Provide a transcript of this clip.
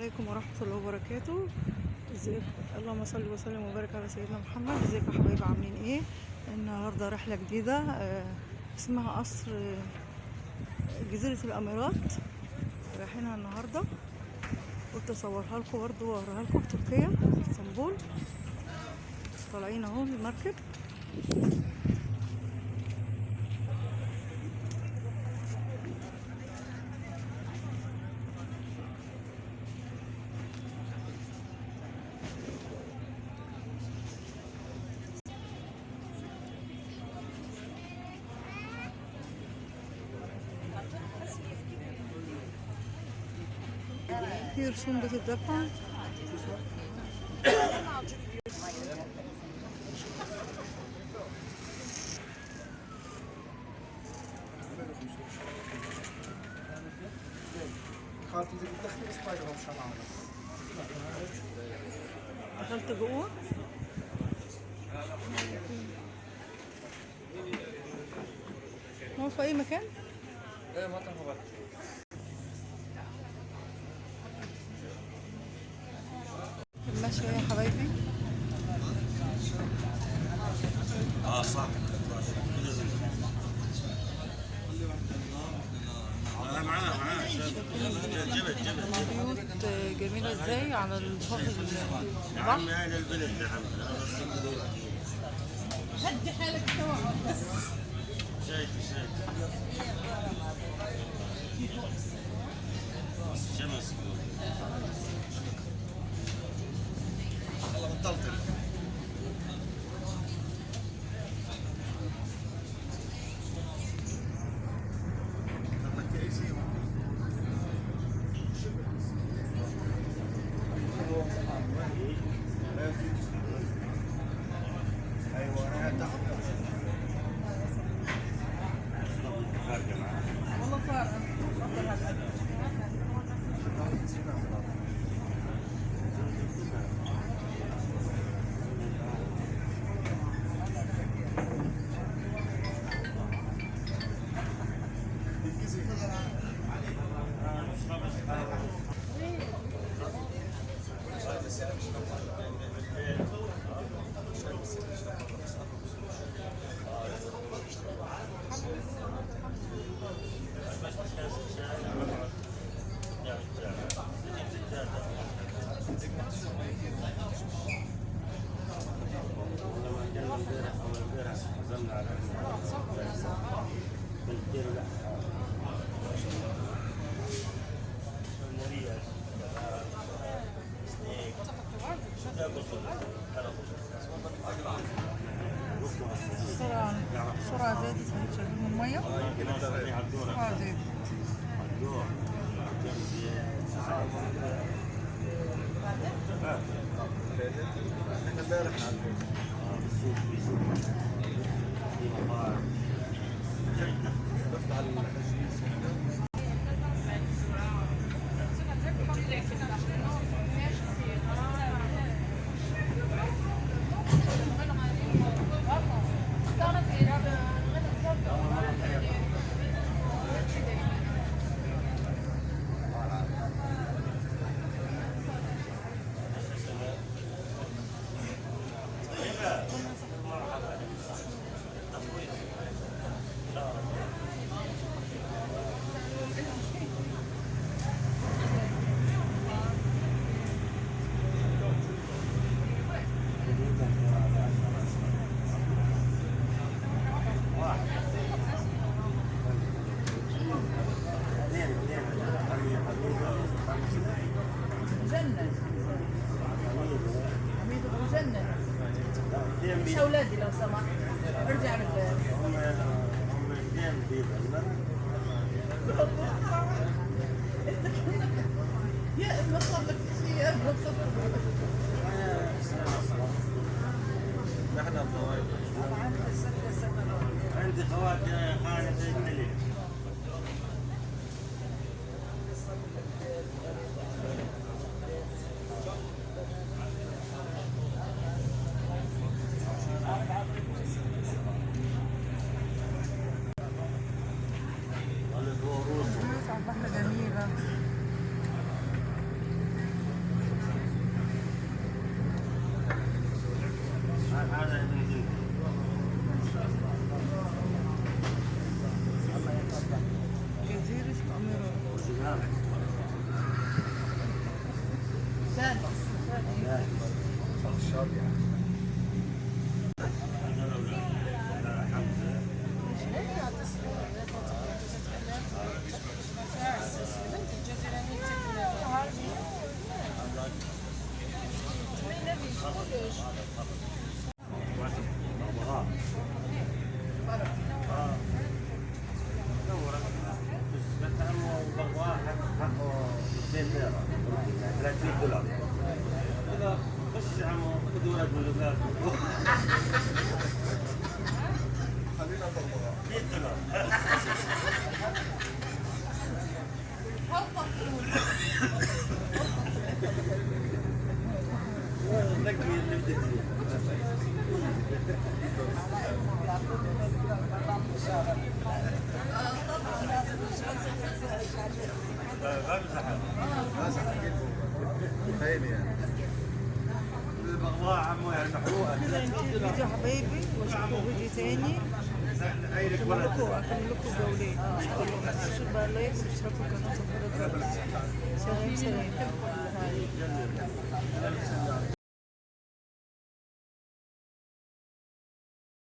عليكم ورحمة الله وبركاته. ازيك؟ اللهم صل وسلم وبارك على سيدنا محمد. ازيكم يا حبايبي، عاملين ايه؟ النهارده رحلة جديدة اسمها قصر جزيرة الامارات، رايحينها النهارده. قلت اصورها لكم برضو واوريها لكم في تركيا في اسطنبول. طالعين اهو المركب. في رسوم بتدفع. دخلت جوه. هو في اي مكان؟ ايه ما تنفع. المشي يا حبايبي. صح. معانا بيوت جميلة ازاي على البحر. عمي هذا البلد يا عمي. هدي حالك بس. شايف شمس. والله بطلت. والله فارقة. السرعة زادت، شايفين المية؟ السرعة زادت. مش اولادي لو سمحت، ارجع للبيت. هم اثنين بيضا. يا ابن صلك شيء، يا ابن صلك. نحن الخوات. عندي خوات خالد الدليل. البحر جميلة. $300 كذا. خش يا عمو خذ ولد من الولاد. خلينا كده انتهى الفيديو حبايبي، واشوفكم فيديو تاني. اكمل لكم جولات ان شاء الله. ما تنسوش بقى لايك واشتراكوا في القناه وتفعيل الجرس. سلام سلام.